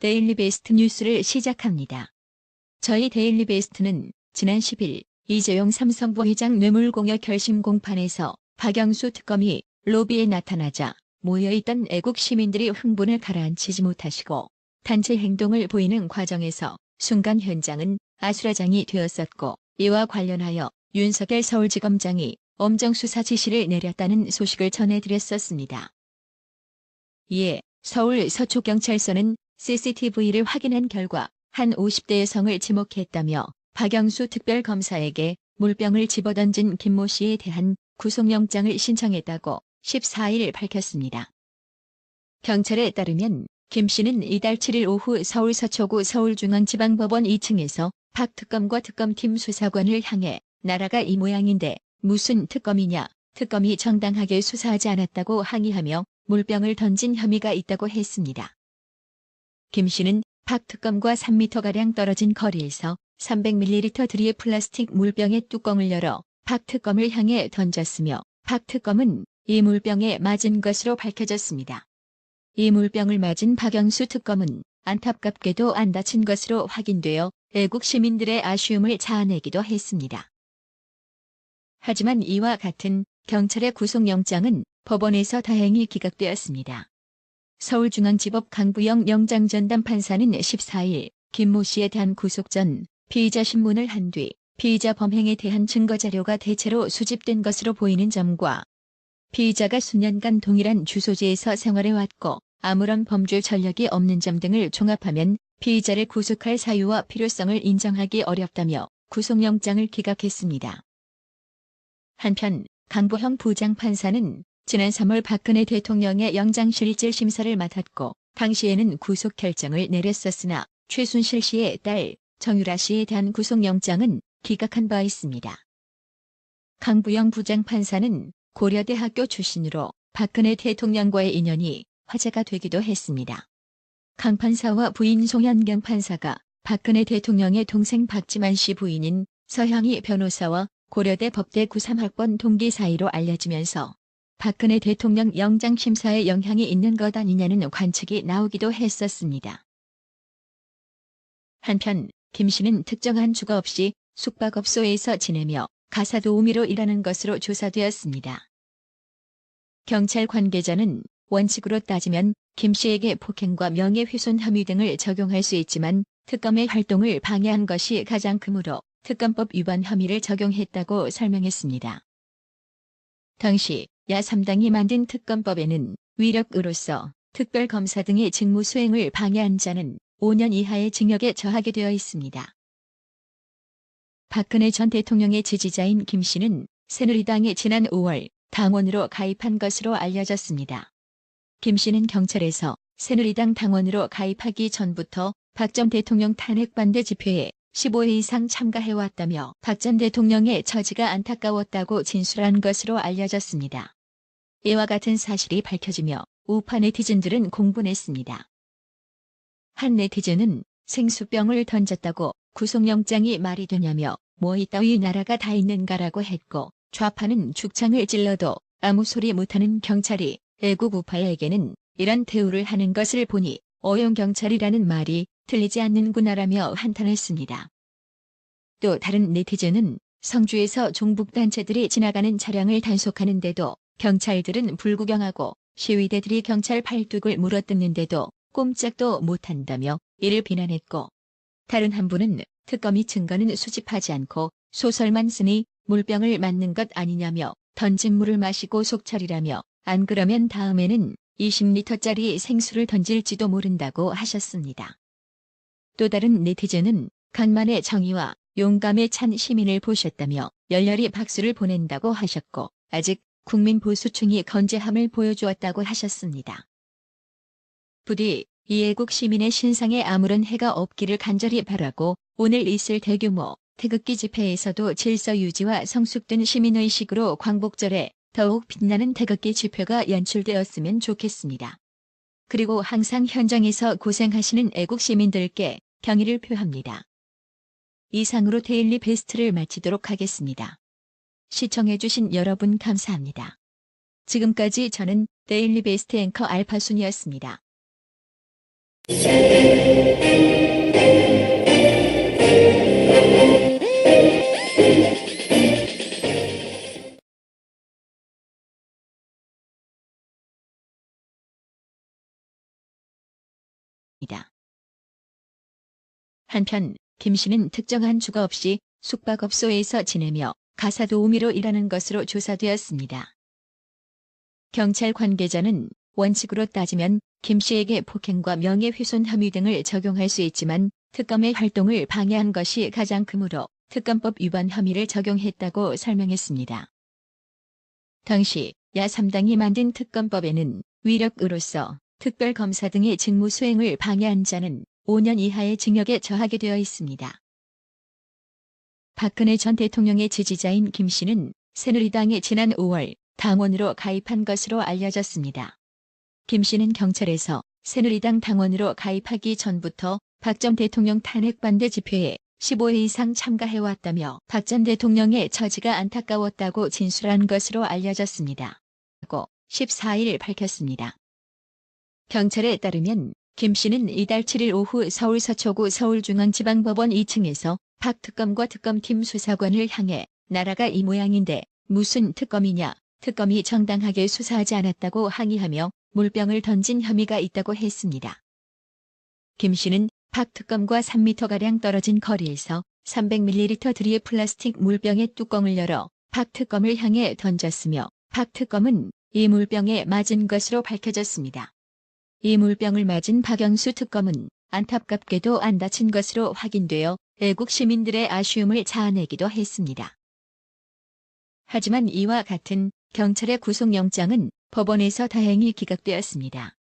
데일리 베스트 뉴스를 시작합니다. 저희 데일리 베스트는 지난 10일 이재용 삼성부 회장 뇌물공여 결심 공판에서 박영수 특검이 로비에 나타나자 모여있던 애국 시민들이 흥분을 가라앉히지 못하시고 단체 행동을 보이는 과정에서 순간 현장은 아수라장이 되었었고, 이와 관련하여 윤석열 서울지검장이 엄정 수사 지시를 내렸다는 소식을 전해드렸었습니다. 이에 서울 서초경찰서는 CCTV를 확인한 결과 한 50대 여성을 지목했다며 박영수 특별검사에게 물병을 집어던진 김모 씨에 대한 구속영장을 신청했다고 14일 밝혔습니다. 경찰에 따르면 김 씨는 이달 7일 오후 서울 서초구 서울중앙지방법원 2층에서 박 특검과 특검팀 수사관을 향해 나라가 이 모양인데 무슨 특검이냐, 특검이 정당하게 수사하지 않았다고 항의하며 물병을 던진 혐의가 있다고 했습니다. 김 씨는 박 특검과 3m가량 떨어진 거리에서 300ml 들이의 플라스틱 물병의 뚜껑을 열어 박 특검을 향해 던졌으며 박 특검은 이 물병에 맞은 것으로 밝혀졌습니다. 이 물병을 맞은 박영수 특검은 안타깝게도 안 다친 것으로 확인되어 애국 시민들의 아쉬움을 자아내기도 했습니다. 하지만 이와 같은 경찰의 구속영장은 법원에서 다행히 기각되었습니다. 서울중앙지법 강부영 영장전담 판사는 14일 김모 씨에 대한 구속 전 피의자 신문을 한 뒤 피의자 범행에 대한 증거자료가 대체로 수집된 것으로 보이는 점과 피의자가 수년간 동일한 주소지에서 생활해왔고 아무런 범죄 전력이 없는 점 등을 종합하면 피의자를 구속할 사유와 필요성을 인정하기 어렵다며 구속영장을 기각했습니다. 한편 강부형 부장판사는 지난 3월 박근혜 대통령의 영장실질 심사를 맡았고 당시에는 구속 결정을 내렸었으나 최순실 씨의 딸 정유라 씨에 대한 구속영장은 기각한 바 있습니다. 강부영 부장판사는 고려대학교 출신으로 박근혜 대통령과의 인연이 화제가 되기도 했습니다. 강 판사와 부인 송현경 판사가 박근혜 대통령의 동생 박지만 씨 부인인 서향희 변호사와 고려대 법대 93학번 동기 사이로 알려지면서 박근혜 대통령 영장심사에 영향이 있는 것 아니냐는 관측이 나오기도 했었습니다. 한편 김 씨는 특정한 주거 없이 숙박업소에서 지내며 가사도우미로 일하는 것으로 조사되었습니다. 경찰 관계자는 원칙으로 따지면 김 씨에게 폭행과 명예훼손 혐의 등을 적용할 수 있지만 특검의 활동을 방해한 것이 가장 크므로 특검법 위반 혐의를 적용했다고 설명했습니다. 당시 야3당이 만든 특검법에는 위력으로서 특별검사 등의 직무 수행을 방해한 자는 5년 이하의 징역에 처하게 되어 있습니다. 박근혜 전 대통령의 지지자인 김 씨는 새누리당에 지난 5월 당원으로 가입한 것으로 알려졌습니다. 김 씨는 경찰에서 새누리당 당원으로 가입하기 전부터 박 전 대통령 탄핵 반대 집회에 15회 이상 참가해왔다며 박 전 대통령의 처지가 안타까웠다고 진술한 것으로 알려졌습니다. 이와 같은 사실이 밝혀지며 우파 네티즌들은 공분했습니다. 한 네티즌은 생수병을 던졌다고 구속영장이 말이 되냐며 뭐 이따위 나라가 다 있는가라고 했고, 좌파는 죽창을 찔러도 아무 소리 못하는 경찰이 애국 우파에게는 이런 대우를 하는 것을 보니 어용경찰이라는 말이 틀리지 않는구나라며 한탄했습니다. 또 다른 네티즌은 성주에서 종북단체들이 지나가는 차량을 단속하는데도 경찰들은 불구경하고 시위대들이 경찰 팔뚝을 물어뜯는데도 꼼짝도 못한다며 이를 비난했고, 다른 한 분은 특검이 증거는 수집하지 않고 소설만 쓰니 물병을 맞는 것 아니냐며 던진 물을 마시고 속차리라며 안 그러면 다음에는 20리터짜리 생수를 던질지도 모른다고 하셨습니다. 또 다른 네티즌은 간만에 정의와 용감에 찬 시민을 보셨다며 열렬히 박수를 보낸다고 하셨고, 아직 국민 보수층이 건재함을 보여주었다고 하셨습니다. 부디 이애국 시민의 신상에 아무런 해가 없기를 간절히 바라고 오늘 있을 대규모 태극기 집회에서도 질서 유지와 성숙된 시민의식으로 광복절에 더욱 빛나는 태극기 집회가 연출되었으면 좋겠습니다. 그리고 항상 현장에서 고생하시는 애국 시민들께 경의를 표합니다. 이상으로 데일리 베스트를 마치도록 하겠습니다. 시청해주신 여러분 감사합니다. 지금까지 저는 데일리 베스트 앵커 알파순이었습니다. 한편 김 씨는 특정한 주거 없이 숙박업소에서 지내며 가사 도우미로 일하는 것으로 조사되었습니다. 경찰 관계자는 원칙으로 따지면 김 씨에게 폭행과 명예훼손 혐의 등을 적용할 수 있지만 특검의 활동을 방해한 것이 가장 크므로 특검법 위반 혐의를 적용했다고 설명했습니다. 당시 야3당이 만든 특검법에는 위력으로서 특별검사 등의 직무 수행을 방해한 자는 5년 이하의 징역에 처하게 되어 있습니다. 박근혜 전 대통령의 지지자인 김 씨는 새누리당에 지난 5월 당원으로 가입한 것으로 알려졌습니다. 김 씨는 경찰에서 새누리당 당원으로 가입하기 전부터 박 전 대통령 탄핵 반대 집회에 15회 이상 참가해왔다며 박 전 대통령의 처지가 안타까웠다고 진술한 것으로 알려졌습니다. 고 14일 밝혔습니다. 경찰에 따르면 김 씨는 이달 7일 오후 서울 서초구 서울중앙지방법원 2층에서 박 특검과 특검팀 수사관을 향해 나라가 이 모양인데 무슨 특검이냐, 특검이 정당하게 수사하지 않았다고 항의하며 물병을 던진 혐의가 있다고 했습니다. 김 씨는 박 특검과 3m가량 떨어진 거리에서 300ml 드립 플라스틱 물병의 뚜껑을 열어 박 특검을 향해 던졌으며 박 특검은 이 물병에 맞은 것으로 밝혀졌습니다. 이 물병을 맞은 박영수 특검은 안타깝게도 안 다친 것으로 확인되어 애국 시민들의 아쉬움을 자아내기도 했습니다. 하지만 이와 같은 경찰의 구속영장은 법원에서 다행히 기각되었습니다.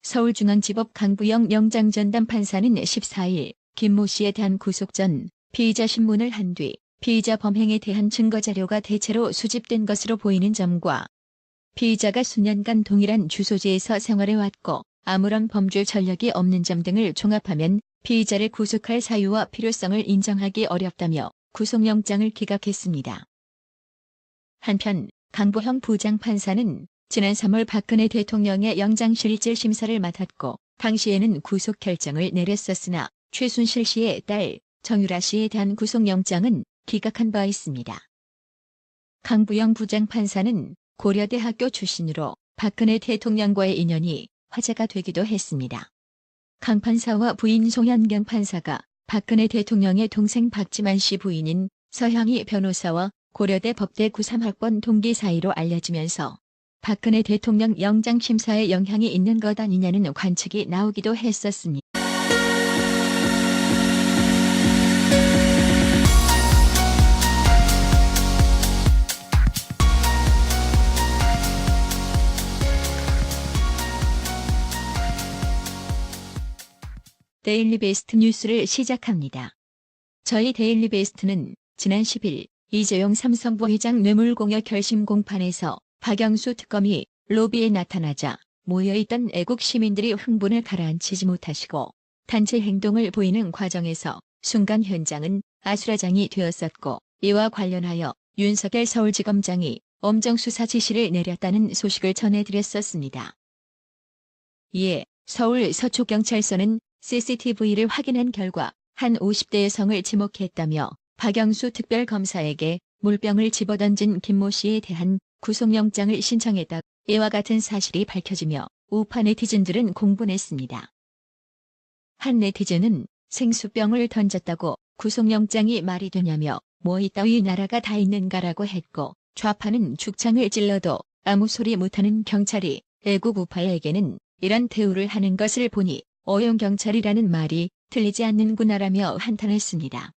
서울중앙지법 강부영 영장전담 판사는 14일 김모 씨에 대한 구속 전 피의자 신문을 한 뒤 피의자 범행에 대한 증거자료가 대체로 수집된 것으로 보이는 점과 피의자가 수년간 동일한 주소지에서 생활해왔고 아무런 범죄 전력이 없는 점 등을 종합하면 피의자를 구속할 사유와 필요성을 인정하기 어렵다며 구속영장을 기각했습니다. 한편 강부형 부장판사는 지난 3월 박근혜 대통령의 영장실질 심사를 맡았고 당시에는 구속 결정을 내렸었으나 최순실 씨의 딸 정유라 씨에 대한 구속영장은 기각한 바 있습니다. 강부영 부장판사는 고려대학교 출신으로 박근혜 대통령과의 인연이 화제가 되기도 했습니다. 강 판사와 부인 송현경 판사가 박근혜 대통령의 동생 박지만 씨 부인인 서향희 변호사와 고려대 법대 93학번 동기 사이로 알려지면서 박근혜 대통령 영장심사에 영향이 있는 것 아니냐는 관측이 나오기도 했었습니다. 데일리 베스트 뉴스를 시작합니다. 저희 데일리 베스트는 지난 10일 이재용 삼성부 회장 뇌물공여 결심 공판에서 박영수 특검이 로비에 나타나자 모여있던 애국 시민들이 흥분을 가라앉히지 못하시고 단체 행동을 보이는 과정에서 순간 현장은 아수라장이 되었었고 이와 관련하여 윤석열 서울지검장이 엄정 수사 지시를 내렸다는 소식을 전해드렸었습니다. 이에 서울 서초경찰서는 CCTV를 확인한 결과 한 50대 여성을 지목했다며 박영수 특별검사에게 물병을 집어던진 김모 씨에 대한 구속영장을 신청했다. 이와 같은 사실이 밝혀지며 우파 네티즌들은 공분했습니다. 한 네티즌은 생수병을 던졌다고 구속영장이 말이 되냐며 뭐 이따위 나라가 다 있는가라고 했고 좌파는 죽창을 찔러도 아무 소리 못하는 경찰이 애국 우파에게는 이런 대우를 하는 것을 보니 어용경찰이라는 말이 틀리지 않는구나라며 한탄했습니다.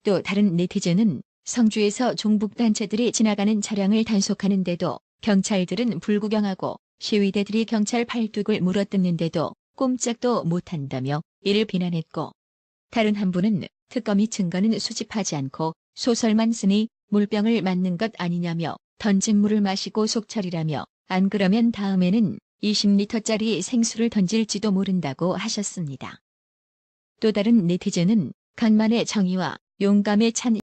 또 다른 네티즌은 성주에서 종북단체들이 지나가는 차량을 단속하는데도 경찰들은 불구경하고 시위대들이 경찰 팔뚝을 물어뜯는데도 꼼짝도 못한다며 이를 비난했고 다른 한 분은 특검이 증거는 수집하지 않고 소설만 쓰니 물병을 맞는 것 아니냐며 던진 물을 마시고 속차리라며 안 그러면 다음에는 20리터짜리 생수를 던질지도 모른다고 하셨습니다. 또 다른 네티즌은 간만의 정의와 용감에 찬